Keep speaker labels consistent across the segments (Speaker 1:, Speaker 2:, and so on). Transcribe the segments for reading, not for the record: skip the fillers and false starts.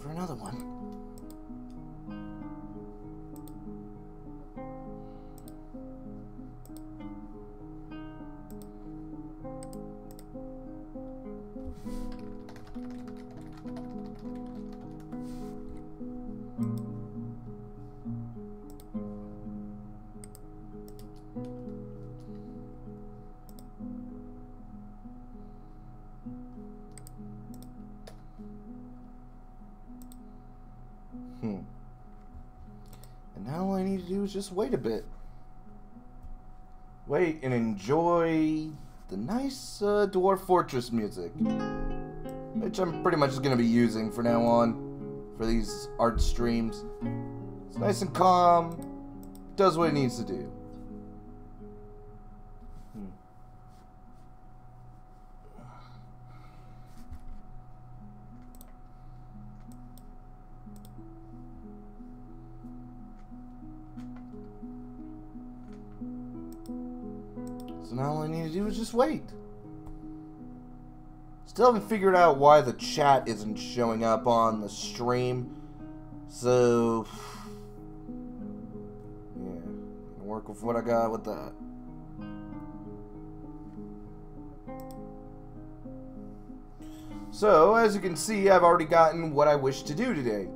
Speaker 1: for another one. And now all I need to do is just wait a bit. Wait and enjoy the nice Dwarf Fortress music, which I'm pretty much going to be using from now on for these art streams. It's nice and calm, does what it needs to do. So now all I need to do is just wait. Still haven't figured out why the chat isn't showing up on the stream. So, yeah, I'll work with what I got with that. So, as you can see, I've already gotten what I wish to do today.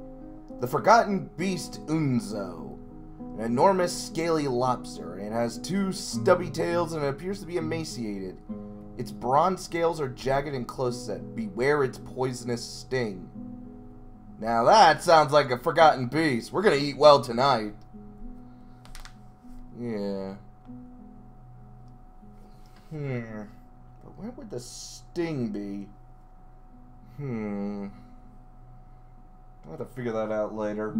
Speaker 1: The Forgotten Beast Unzo. An enormous scaly lobster. It has 2 stubby tails and it appears to be emaciated. Its bronze scales are jagged and close set. Beware its poisonous sting. Now that sounds like a forgotten beast. We're gonna eat well tonight. Yeah. But where would the sting be? I'll have to figure that out later.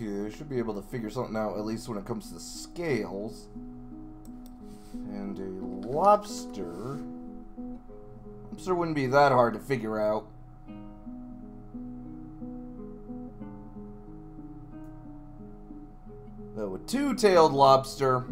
Speaker 1: Okay, I should be able to figure something out, at least when it comes to the scales. And a lobster. Lobster wouldn't be that hard to figure out. Though a 2-tailed lobster,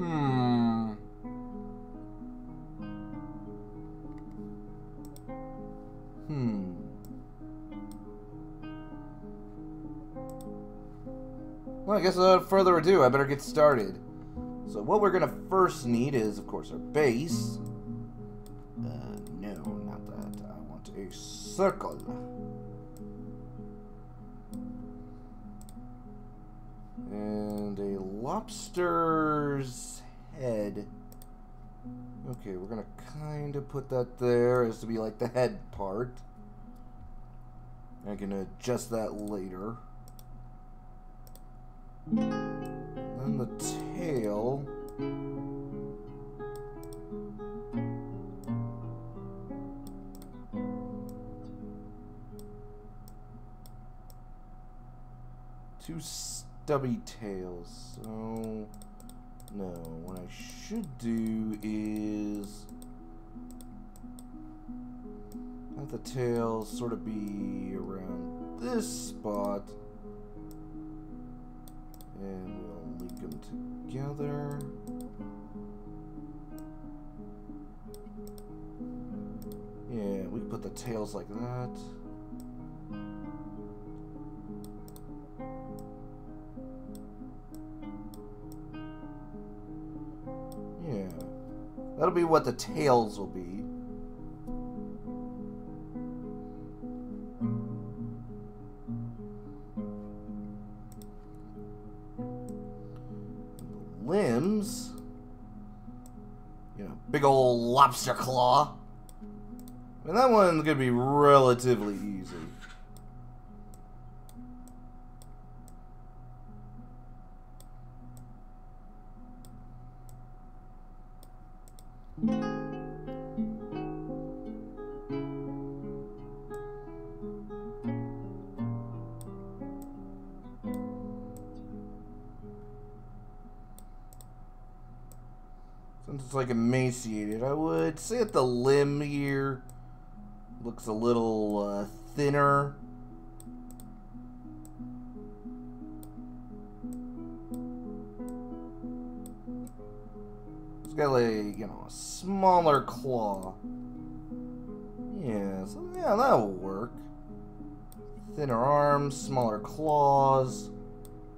Speaker 1: Well, I guess without further ado, I better get started. So what we're gonna first need is, of course, our base. No, not that. I want a circle. And a lobster's head. Okay, we're gonna kind of put that there as to be like the head part. I can adjust that later. Then the tail. Two stubby tails. So, no. What I should do is have the tails sort of be around this spot. And we'll link them together. Yeah, we can put the tails like that. Yeah. That'll be what the tails will be. Limbs, you know, big old lobster claw. And that one's gonna be relatively easy. Since it's like emaciated, I would say at the limb here, Looks a little thinner. It's got like, you know, a smaller claw. Yeah, so yeah, that'll work. Thinner arms, smaller claws.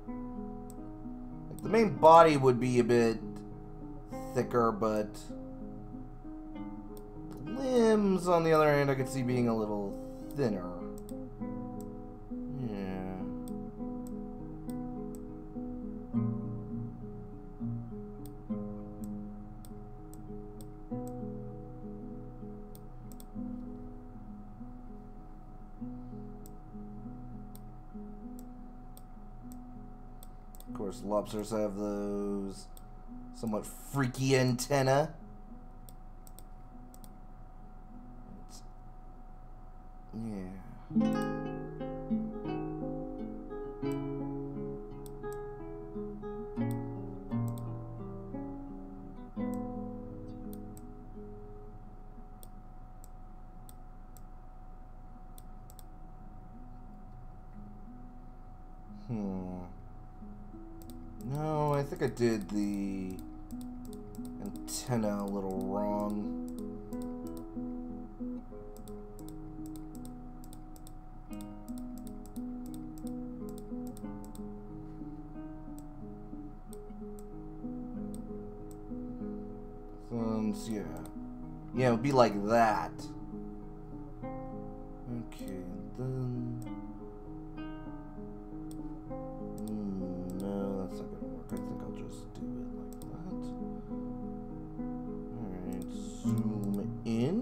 Speaker 1: Like the main body would be a bit thicker, but the limbs, on the other hand, I could see being a little thinner. Yeah. Of course, lobsters have those somewhat freaky antennae. Yeah. No, I think I did the antenna a little wrong. Yeah. Yeah, it would be like that. Okay, then... no, that's not gonna work. I think I'll just do it like that. Alright, zoom in.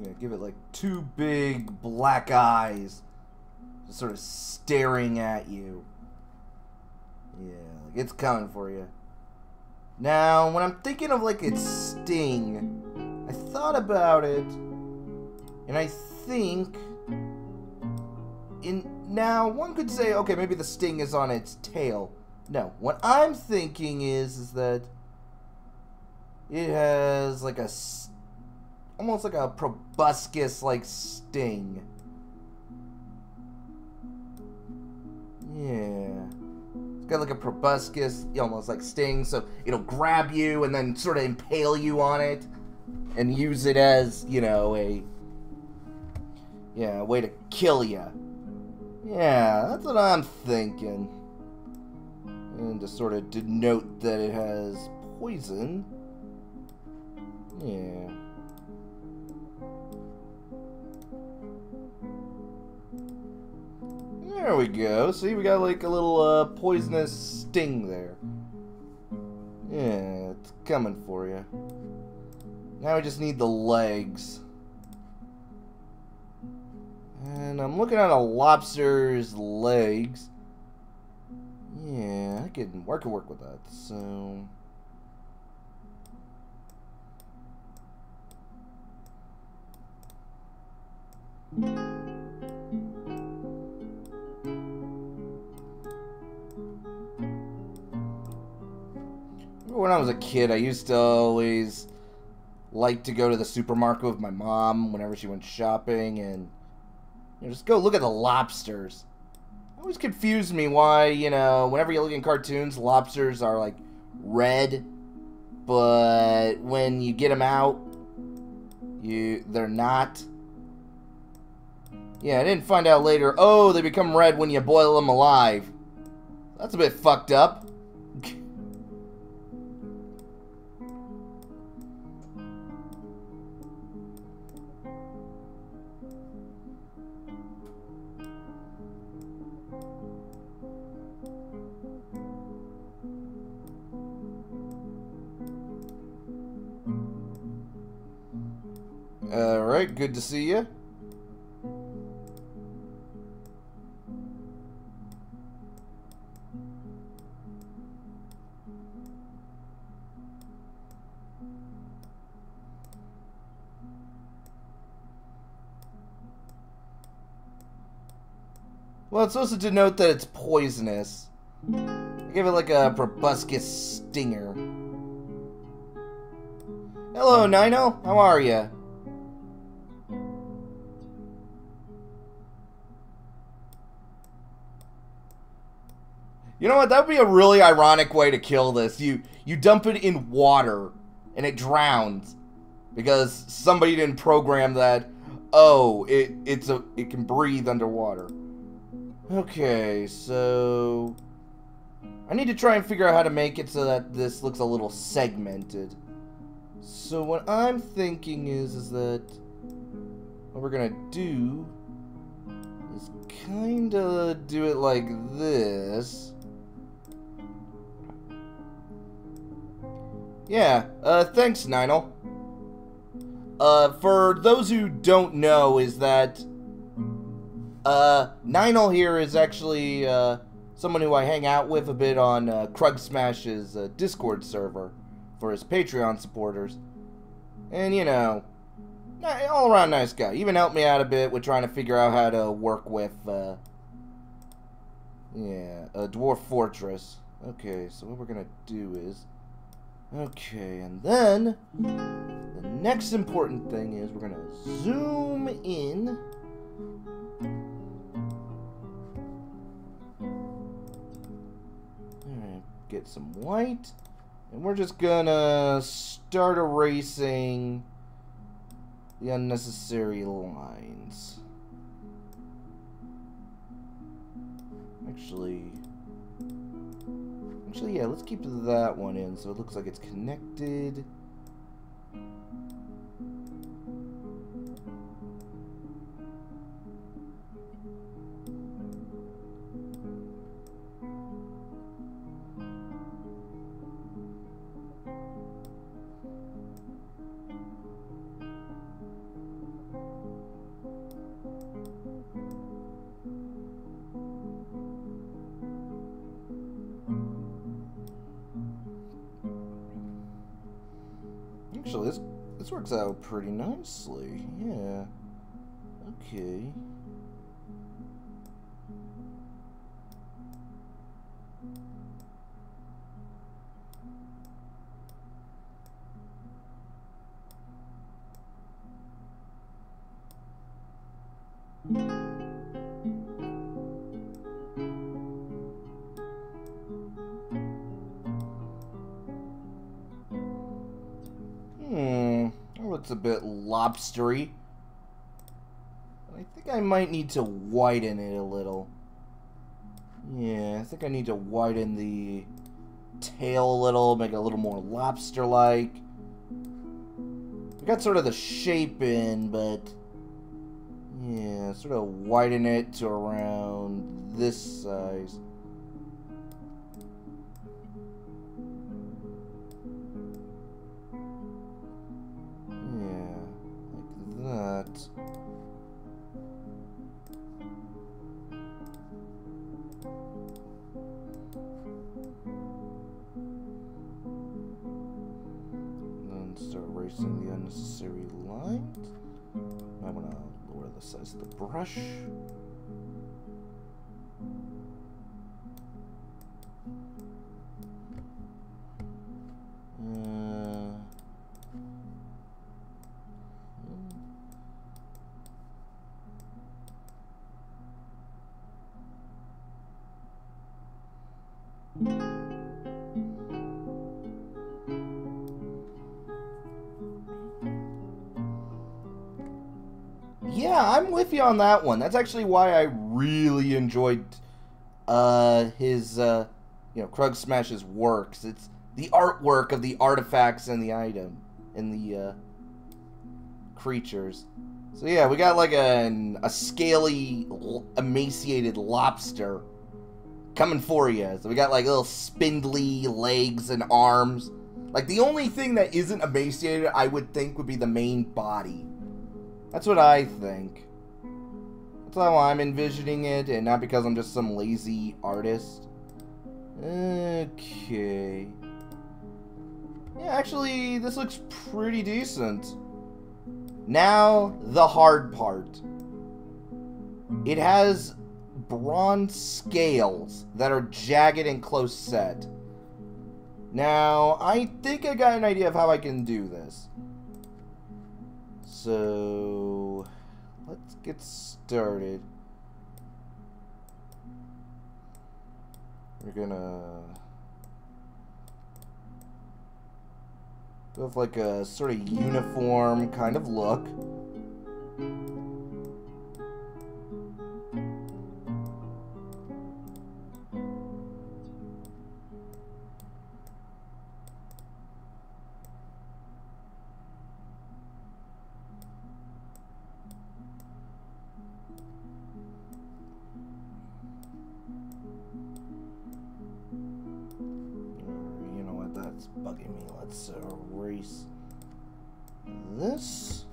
Speaker 1: Yeah, give it like two big black eyes, just sort of staring at you. Yeah, like it's coming for you. Now, when I'm thinking of like its sting, I thought about it, and I think now one could say, okay, maybe the sting is on its tail. No, what I'm thinking is that it has like a almost like a proboscis like sting. Yeah. It's got like a proboscis, almost like sting, so it'll grab you and then sort of impale you on it and use it as, you know, a way to kill you. Yeah, that's what I'm thinking. And to sort of denote that it has poison. Yeah. There we go. See, we got like a little poisonous sting there. Yeah, it's coming for you. Now we just need the legs. And I'm looking at a lobster's legs. Yeah, I can work with that. So... when I was a kid, I used to always like to go to the supermarket with my mom whenever she went shopping and, you know, just go look at the lobsters. It always confused me why, you know, whenever you look in cartoons, lobsters are like red, but when you get them out, they're not. Yeah, I didn't find out later, oh, they become red when you boil them alive. That's a bit fucked up. Alright, good to see you. Well, it's supposed to denote that it's poisonous. I give it like a proboscis stinger. Hello, Nino. How are you? You know what? That would be a really ironic way to kill this. You dump it in water, and it drowns. Because somebody didn't program that, oh, it can breathe underwater. Okay, so... I need to try and figure out how to make it so that this looks a little segmented. So what I'm thinking is that what we're gonna do is kinda do it like this. Yeah, thanks, Ninel. For those who don't know, is that, Ninel here is actually, someone who I hang out with a bit on, Krug Smash's, Discord server for his Patreon supporters. And, you know, all-around nice guy. Even helped me out a bit with trying to figure out how to work with, yeah, a Dwarf Fortress. Okay, so what we're gonna do is... Okay, and then the next important thing is we're gonna zoom in. Alright, get some white. And we're just gonna start erasing the unnecessary lines. Actually, yeah, let's keep that one in so it looks like it's connected. Actually, this works out pretty nicely. Yeah. Okay. Well, it's a bit lobstery. I think I might need to widen it a little. Yeah, I think I need to widen the tail a little, make it a little more lobster-like. We got sort of the shape in, but yeah, sort of widen it to around this size. That. Then start erasing the unnecessary lines. I want to lower the size of the brush. Yeah, I'm with you on that one. That's actually why I really enjoyed his Krug Smash's works. It's the artwork of the artifacts and the item and the creatures. So yeah, we got like a scaly, emaciated lobster coming for you. So we got like little spindly legs and arms. Like the only thing that isn't emaciated, I would think, would be the main body. That's what I think. That's how I'm envisioning it, and not because I'm just some lazy artist. Okay. Yeah, actually, this looks pretty decent. Now, the hard part. It has bronze scales that are jagged and close set. Now, I think I got an idea of how I can do this. So, let's get started. We're gonna go with like a sort of uniform kind of look. That's bugging me. Let's erase this.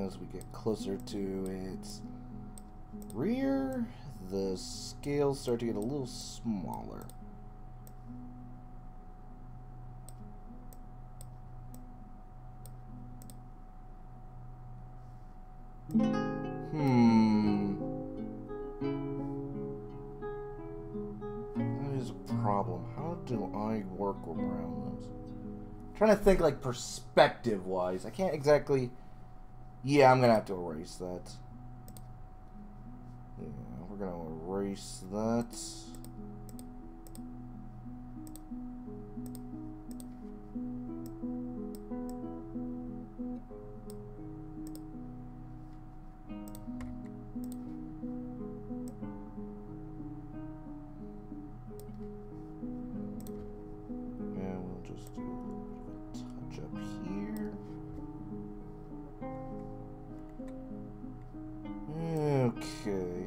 Speaker 1: As we get closer to its rear, the scales start to get a little smaller. That is a problem. How do I work around this? I'm trying to think like perspective-wise. I can't exactly... Yeah, I'm gonna have to erase that. Yeah, we're gonna erase that. And we'll just do a touch up here. Okay.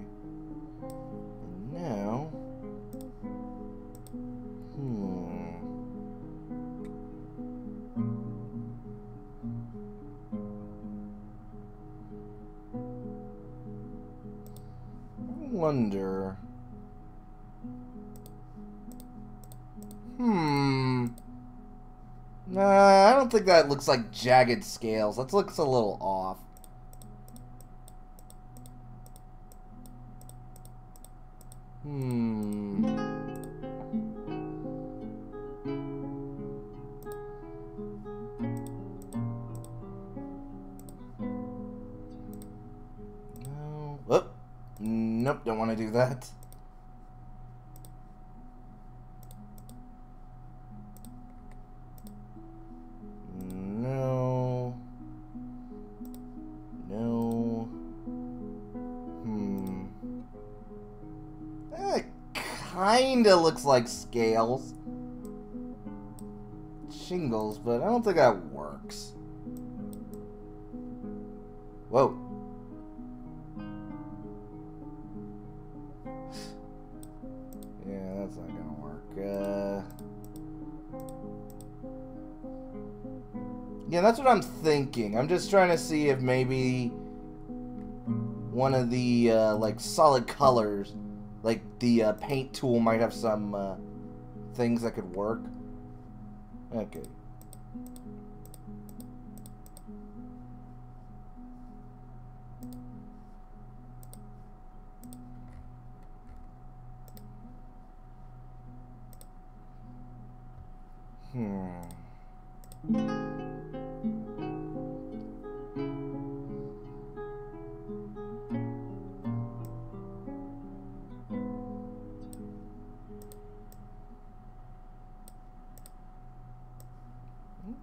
Speaker 1: And now... I wonder... Nah, I don't think that looks like jagged scales. That looks a little off. No. Oh. Nope, don't want to do that. No. No. That kinda looks like scales. Shingles, but I don't think that works. Whoa. Yeah, that's not gonna work. Yeah, that's what I'm thinking. I'm just trying to see if maybe one of the, like, solid colors, like the paint tool might have some things that could work. Okay.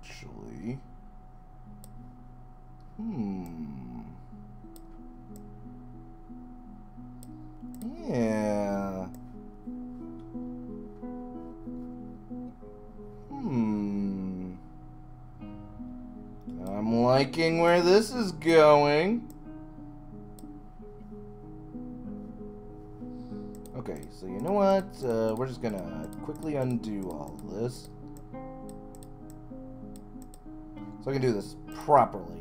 Speaker 1: Actually, yeah. I'm liking where this is going. Okay, so you know what? We're just gonna quickly undo all this. So I can do this properly.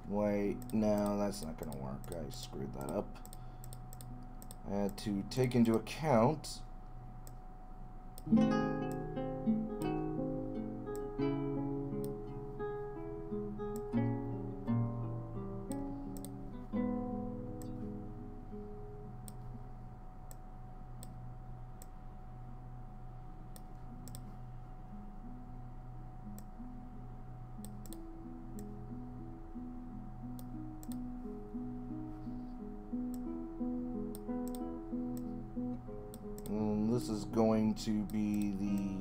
Speaker 1: Wait, no, that's not gonna work. I screwed that up. I had to take into account this is going to be the...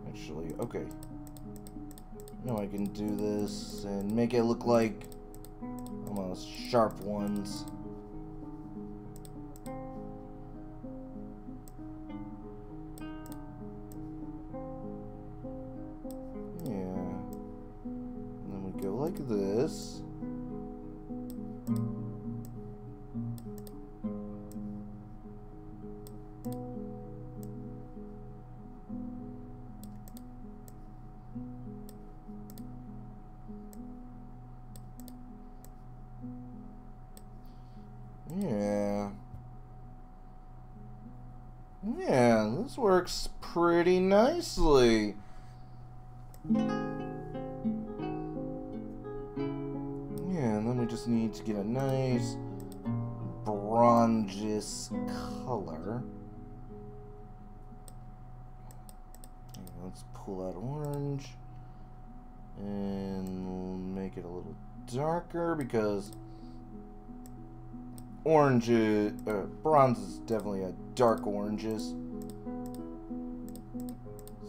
Speaker 1: Actually, okay. Now I can do this and make it look like almost sharp ones. Yeah. And then we go like this. Yeah, this works pretty nicely. Yeah, and then we just need to get a nice bronzes color. Let's pull out orange and make it a little darker because orange, bronze is definitely a dark oranges.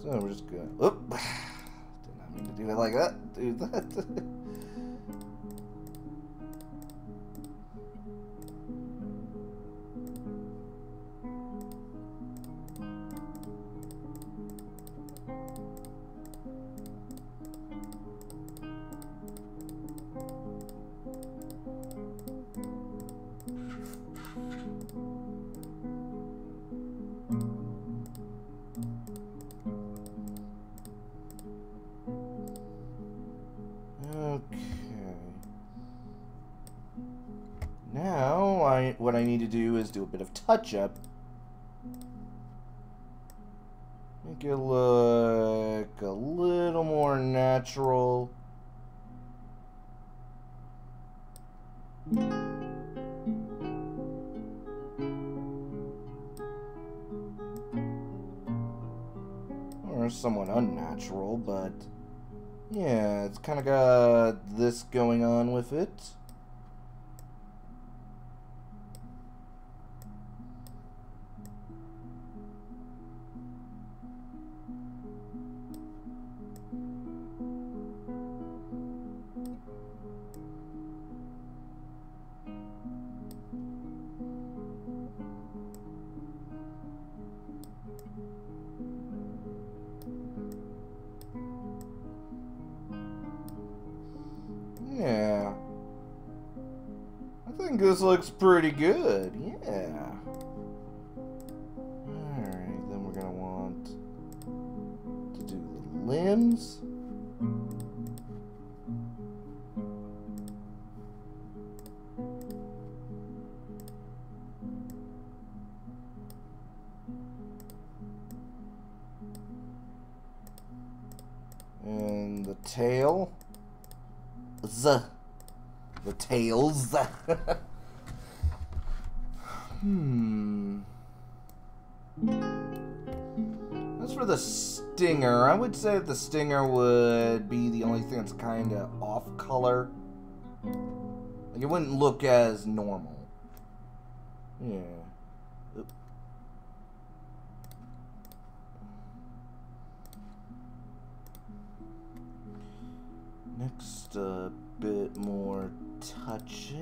Speaker 1: So we're just gonna, oop, did not mean to do it like that, do that. Now, what I need to do is do a bit of touch-up. Make it look a little more natural. Or somewhat unnatural, but yeah, it's kind of got this going on with it. Yeah. I think this looks pretty good. Yeah. Alright, then we're gonna want to do the limbs. And the tail. The tails. As for the stinger, I would say the stinger would be the only thing that's kind of off color. Like, it wouldn't look as normal. Yeah. Oop. just a bit more touches.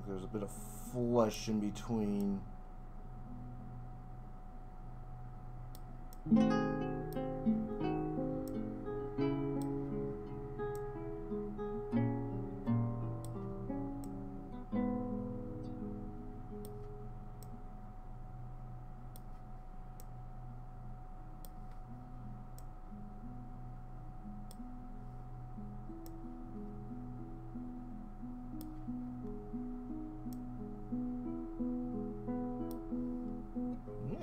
Speaker 1: There's a bit of flesh in between.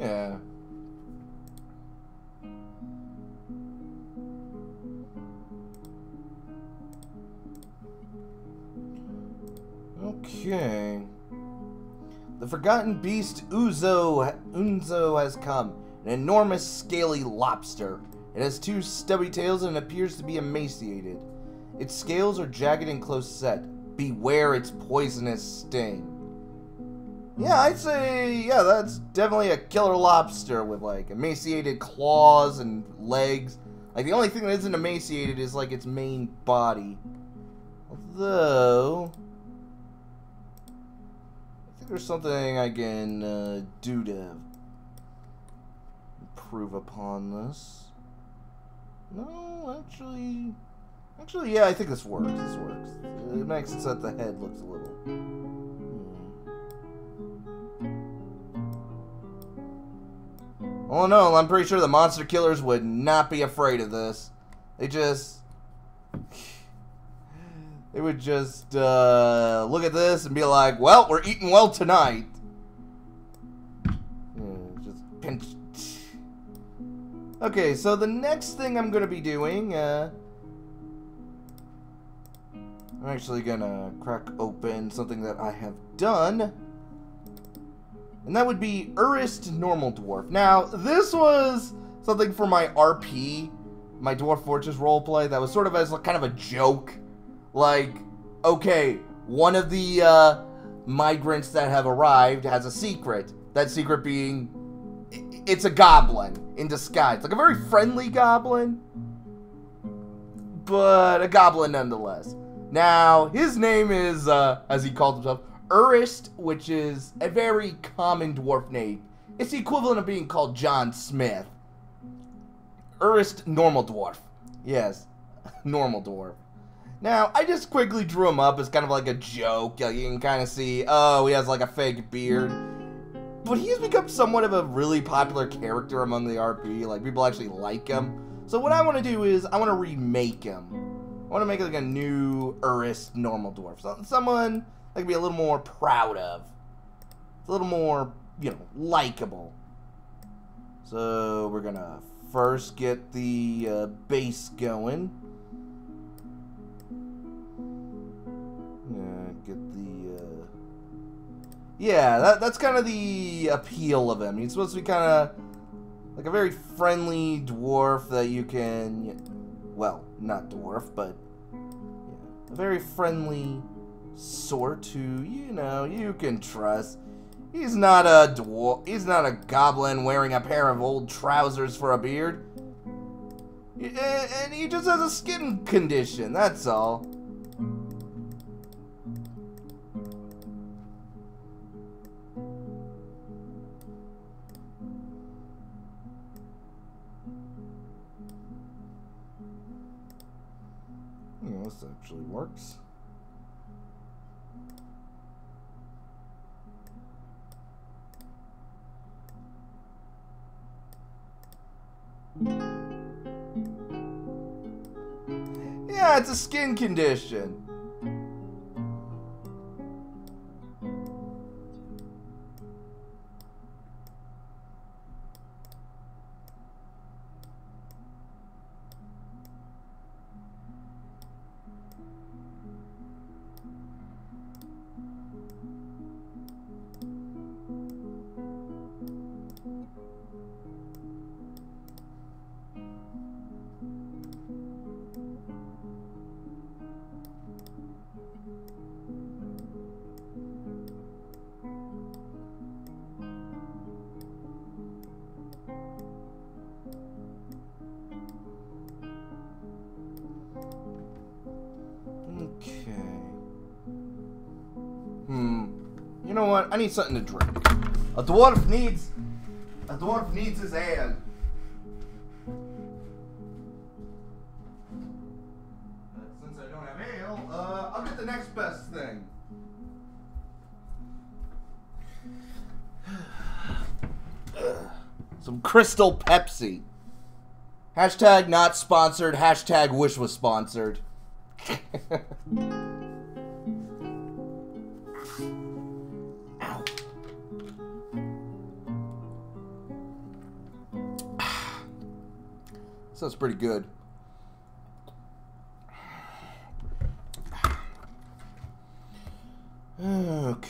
Speaker 1: Yeah. Okay. The forgotten beast Unzo has come. An enormous scaly lobster. It has two stubby tails and appears to be emaciated. Its scales are jagged and close set. Beware its poisonous sting. Yeah, I'd say, yeah, that's definitely a killer lobster with, like, emaciated claws and legs. Like, the only thing that isn't emaciated is, like, its main body. Although, I think there's something I can do to improve upon this. No, actually, yeah, I think this works. This works. It makes it so that the head looks a little... Oh no, I'm pretty sure the monster killers would not be afraid of this. They would just look at this and be like, well, we're eating well tonight. Yeah, just pinch. Okay, so the next thing I'm going to be doing, I'm actually going to crack open something that I have done. And that would be Urist Normaldwarf. Now, this was something for my RP, my Dwarf Fortress roleplay, that was sort of as kind of a joke. Like, okay, one of the migrants that have arrived has a secret. That secret being, it's a goblin in disguise. Like a very friendly goblin, but a goblin nonetheless. Now, his name is, as he called himself, Urist, which is a very common dwarf name. It's the equivalent of being called John Smith. Urist Normaldwarf. Yes, Normaldwarf. Now, I just quickly drew him up as kind of like a joke. You can kind of see, oh, he has like a fake beard. But he's become somewhat of a really popular character among the RP. Like, people actually like him. So what I want to do is, I want to remake him. I want to make like a new Urist Normaldwarf. So, someone I can be a little more proud of. It's a little more, you know, likable. So we're gonna first get the base going. Get the yeah, that's kind of the appeal of him. He's supposed to be kind of like a very friendly dwarf that you can, well, not dwarf, but yeah, a very friendly sort who, you know, you can trust. He's not a dwarf. He's not a goblin wearing a pair of old trousers for a beard. And he just has a skin condition, that's all. Oh, this actually works. Nah, it's a skin condition. You know what? I need something to drink. A dwarf needs his ale. Since I don't have ale, I'll get the next best thing. Some Crystal Pepsi. Hashtag not sponsored. Hashtag wish was sponsored. Ow. Sounds pretty good. Okay.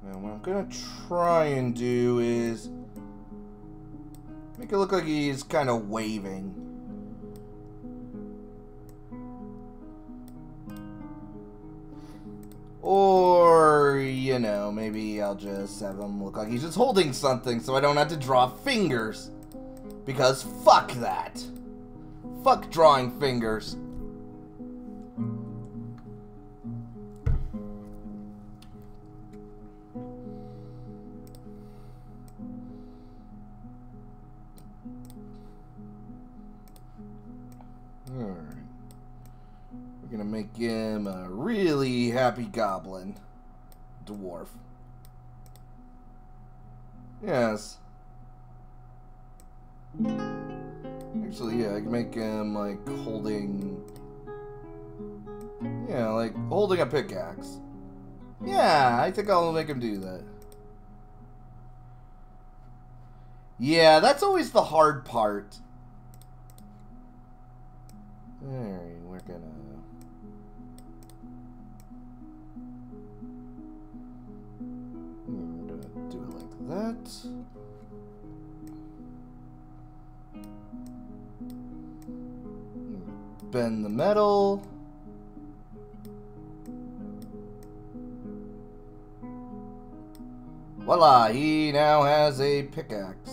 Speaker 1: Now what I'm gonna try and do is make it look like he's kind of waving. Or, you know, maybe I'll just have him look like he's just holding something so I don't have to draw fingers. Because fuck that. Fuck drawing fingers. Alright. We're gonna make him a really happy goblin. Dwarf. Yes. Actually, yeah, I can make him, like, holding... Yeah, like, holding a pickaxe. Yeah, I think I'll make him do that. Yeah, that's always the hard part. Alright, we're gonna... do it like that. Bend the metal. Voila, he now has a pickaxe.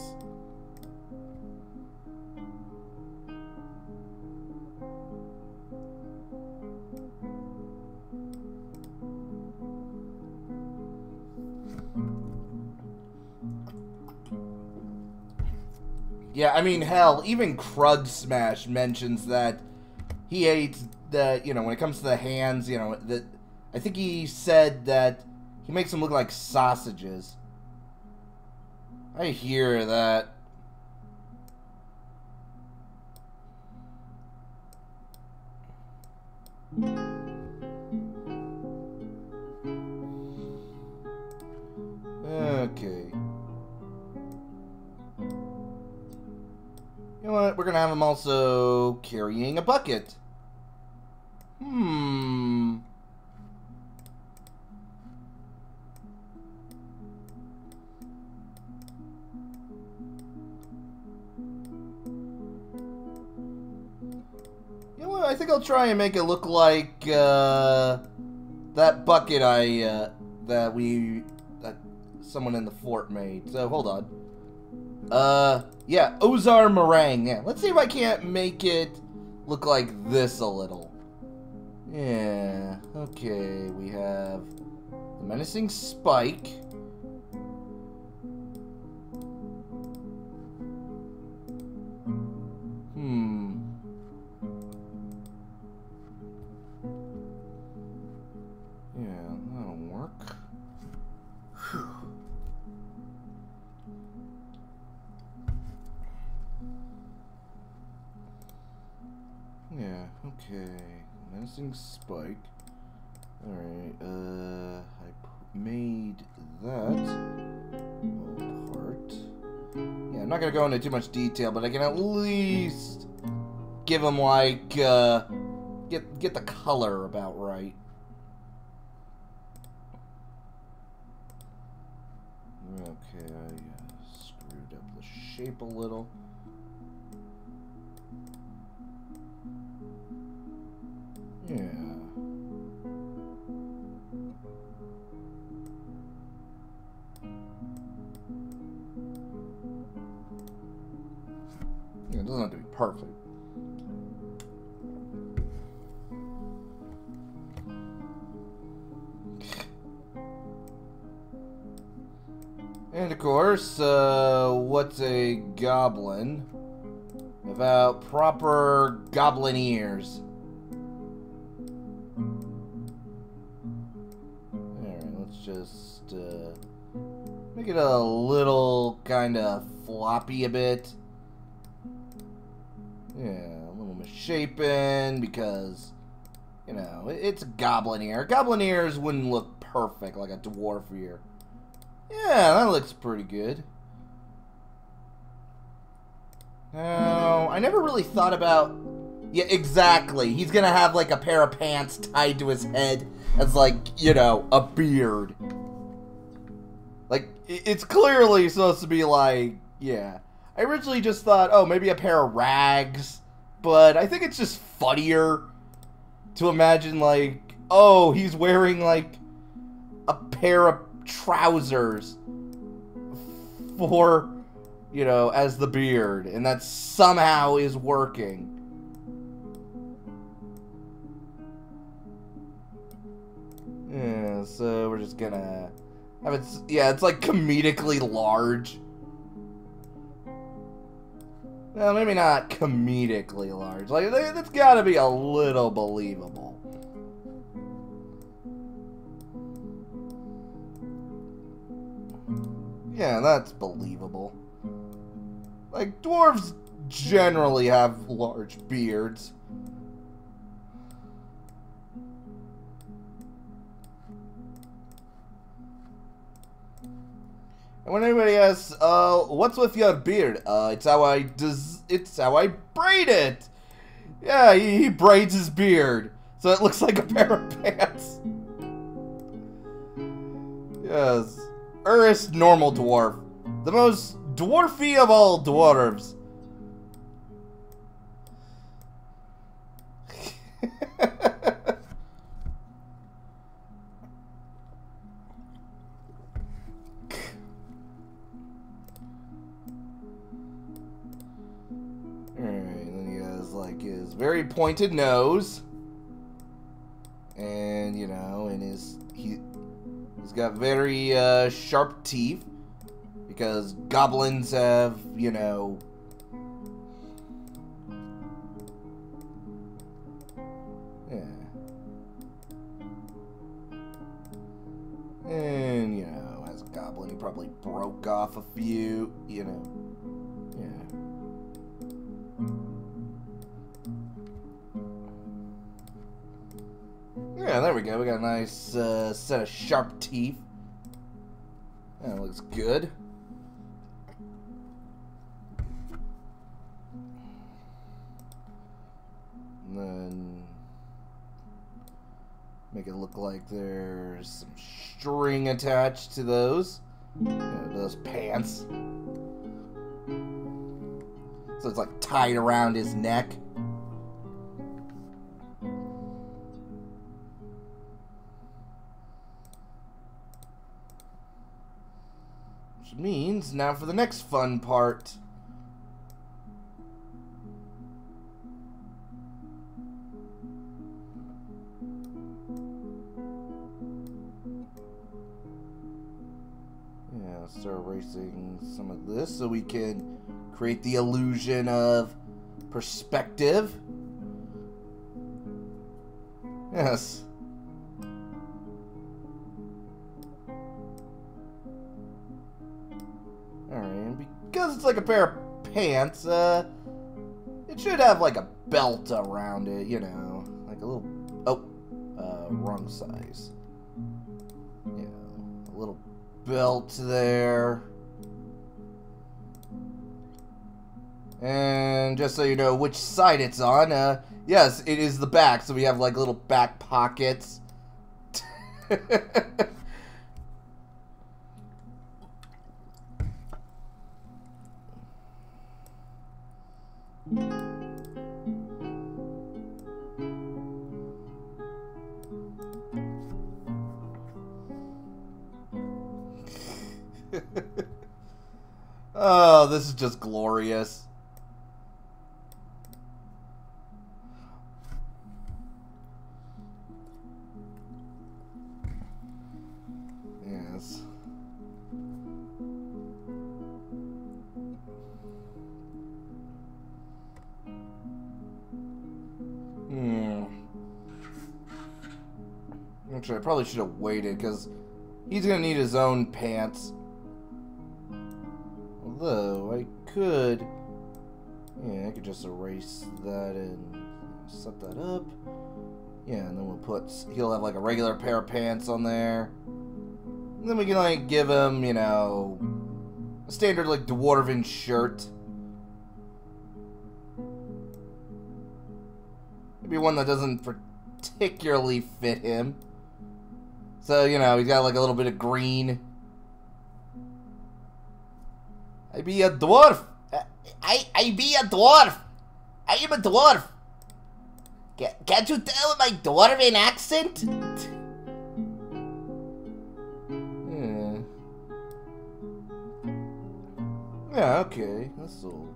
Speaker 1: Yeah, I mean, hell, even Krug Smash mentions that he hates the, you know, when it comes to the hands, you know, that I think he said that he makes them look like sausages. I hear that. Okay. You know what? We're gonna have him also carrying a bucket. You know what? I think I'll try and make it look like that bucket that someone in the fort made. So hold on. Yeah, Ozar meringue. Yeah, let's see if I can't make it look like this a little. Yeah, okay, we have the menacing spike. Yeah, that'll work. Okay. Menacing spike. Alright, I made that part. Yeah, I'm not gonna go into too much detail, but I can at least give him, like, get the color about right. Okay, I screwed up the shape a little. Yeah. Yeah, it doesn't have to be perfect. And of course, what's a goblin without proper goblin ears? Alright, let's just make it a little kind of floppy a bit. Yeah, a little misshapen because, you know, it's a goblin ear. Goblin ears wouldn't look perfect like a dwarf ear. Yeah, that looks pretty good. Now, I never really thought about... Yeah, exactly. He's gonna have, like, a pair of pants tied to his head as, like, you know, a beard. Like, it's clearly supposed to be, like, yeah. I originally just thought, oh, maybe a pair of rags. But I think it's just funnier to imagine, like, oh, he's wearing, like, a pair of trousers for, you know, as the beard, and that somehow is working. Yeah, so we're just gonna have it, yeah, it's like comedically large. Well, maybe not comedically large, like, it's gotta be a little believable. Yeah, that's believable. Like, dwarves generally have large beards. And when anybody asks, what's with your beard? It's how I braid it. Yeah, he braids his beard, so it looks like a pair of pants. Yes. Urist Normaldwarf. The most dwarfy of all dwarves. Alright, then he has, like, his very pointed nose. And, you know, and he's got very sharp teeth, because goblins have, you know, yeah. And, you know, as a goblin, he probably broke off a few, you know, yeah. Yeah, there we go. We got a nice set of sharp teeth. That looks good. And then make it look like there's some string attached to those. Those pants. So it's like tied around his neck. Which means now for the next fun part. Yeah, start erasing some of this so we can create the illusion of perspective. Yes. Alright, and because it's like a pair of pants, yeah, It should have like a belt around it, you know, like a little. Oh, wrong size. Yeah, a little belt there. And just so you know which side it's on, yes, it is the back, so we have like little back pockets. Oh, this is just glorious. Yes. Actually, I probably should have waited, because he's going to need his own pants. Although, I could... Yeah, I could just erase that and set that up. Yeah, and then we'll put... He'll have, like, a regular pair of pants on there. And then we can, like, give him, you know... a standard, like, dwarven shirt. Maybe one that doesn't particularly fit him. So, you know, he's got, like, a little bit of green. I be a dwarf. I be a dwarf. I am a dwarf. Can't you tell my dwarven accent? Yeah, okay. That's all.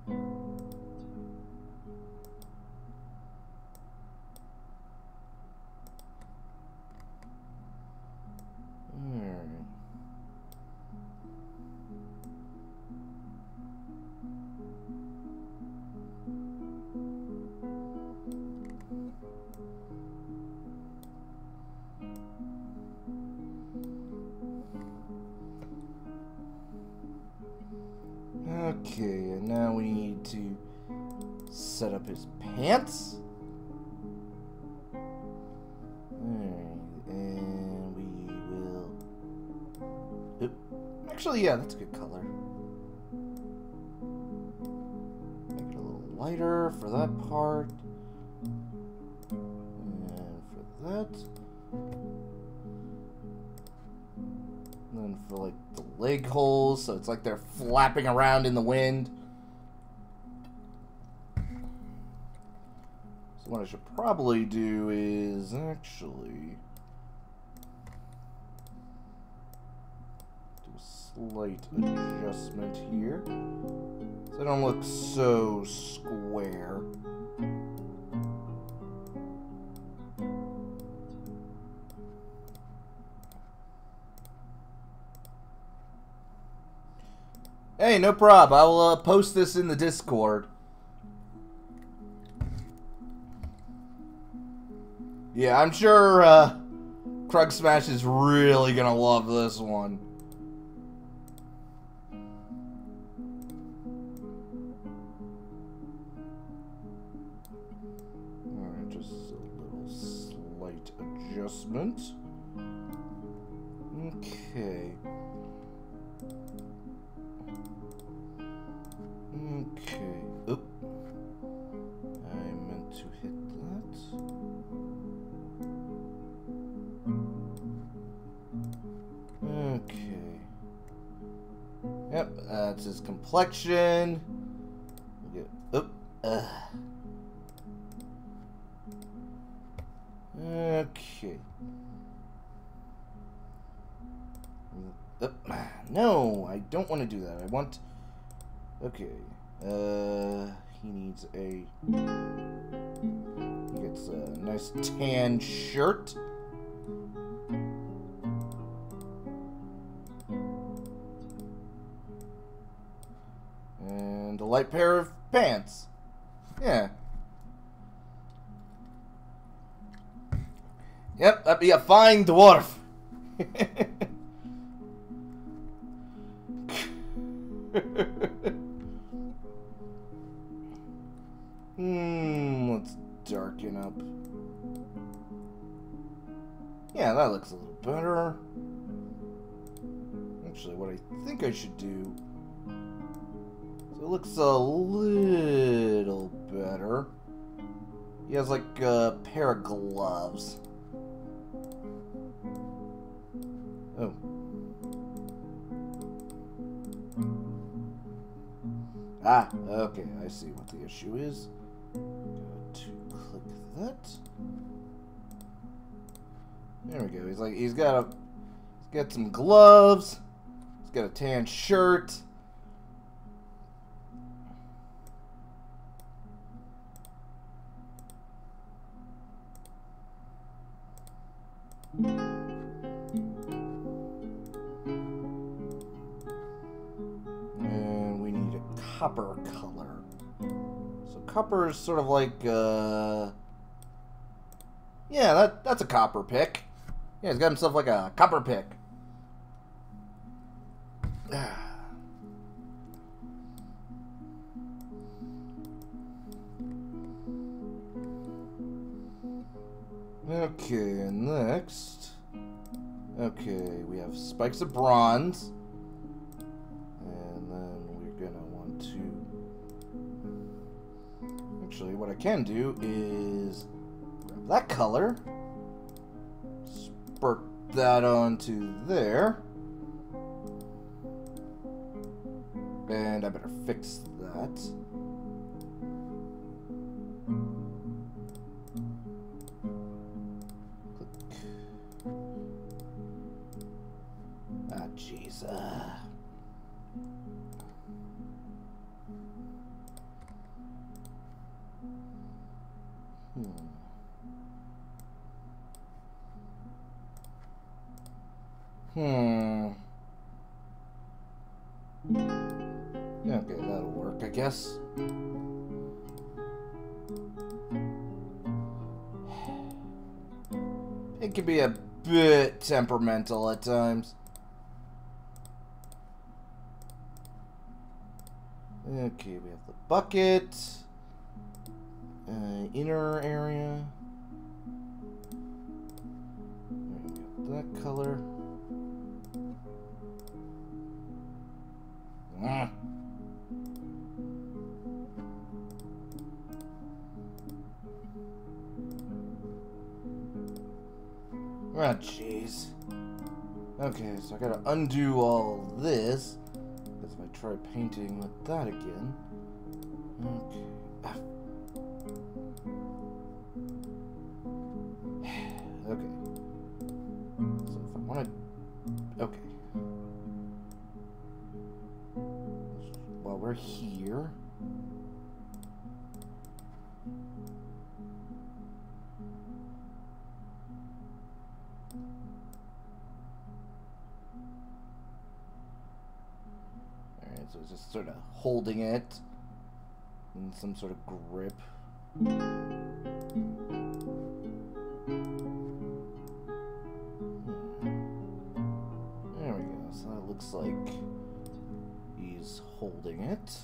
Speaker 1: Okay, and now we need to set up his pants. Alright, and we will... Oop. Actually, yeah, that's a good color. Make it a little lighter for that part. And for that. And then for, like, the leg holes, so it's like they're flapping around in the wind. So what I should probably do is actually do a slight adjustment here, so they don't look so square. Hey, no prob. I will post this in the Discord. Yeah, I'm sure Krug Smash is really gonna love this one. Alright, just a little slight adjustment. Okay. Okay. Oop. I meant to hit that. Okay. Yep, that's his complexion. Oop. Okay. No, I don't want to do that. I want... Okay. He needs a... He gets a nice tan shirt. And a light pair of pants. Yeah. Yep, that'd be a fine dwarf. Yeah, that looks a little better. Actually, what I think I should do... So it looks a little better. He has like a pair of gloves. Oh. Ah, okay, I see what the issue is. Go to click that. There we go. He's got some gloves. He's got a tan shirt. And we need a copper color. So copper is sort of like yeah, that's a copper pick. Yeah, he's got himself like a copper pick. Okay, next. Okay, we have spikes of bronze. And then we're gonna want to... Actually, what I can do is grab that color. Spurt that onto there. And I better fix that. Ah, jeez. Okay, that'll work, I guess. It can be a bit temperamental at times. Okay, we have the bucket. Inner area. We have that color. Ah, jeez. Okay, so I gotta undo all this. Because if I try painting with that again. Okay. Okay. So if I want to... Okay. While we're here... Alright, so it's just sort of holding it in some sort of grip. There we go. So that looks like he's holding it.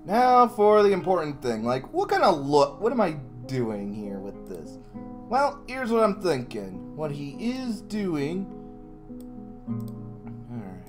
Speaker 1: Now for the important thing, like, what kind of look, what am I doing here with this? Well, here's what I'm thinking. What he is doing... Alright.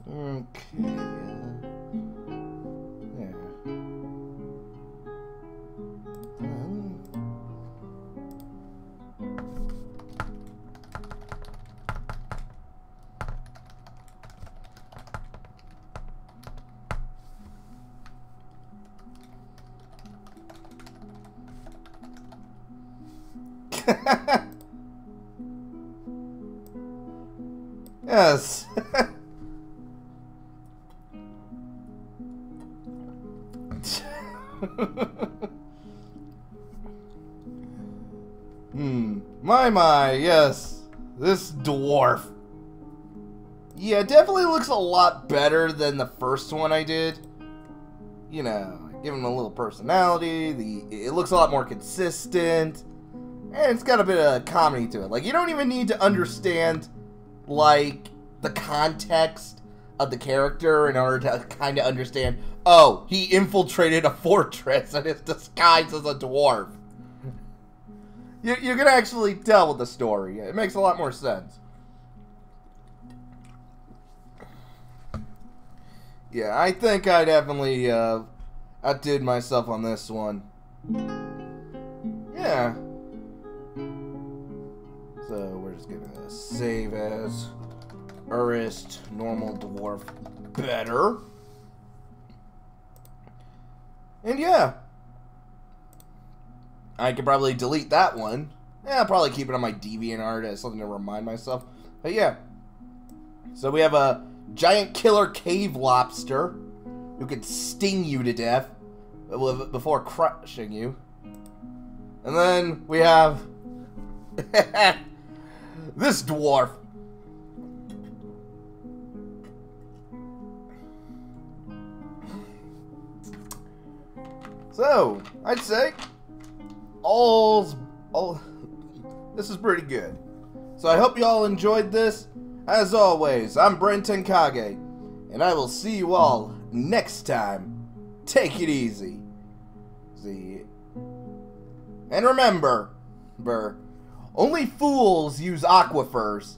Speaker 1: Okay, there. Yes. My, yes. This dwarf. Yeah, it definitely looks a lot better than the first one I did. You know, give him a little personality. It looks a lot more consistent. And it's got a bit of comedy to it. Like, you don't even need to understand, like, the context of the character in order to kind of understand, oh, he infiltrated a fortress and is disguised as a dwarf. You can actually tell with the story. It makes a lot more sense. Yeah, I think I definitely outdid myself on this one. Yeah. So we're just gonna save as Urist, Normaldwarf, better. And yeah. I could probably delete that one. Yeah, I'll probably keep it on my DeviantArt as something to remind myself. But yeah. So we have a giant killer cave lobster who can sting you to death before crushing you. And then we have this dwarf. So, I'd say this is pretty good. So I hope you all enjoyed this. As always, I'm BrenTenkage, and I will see you all next time. Take it easy. And remember, only fools use aquifers.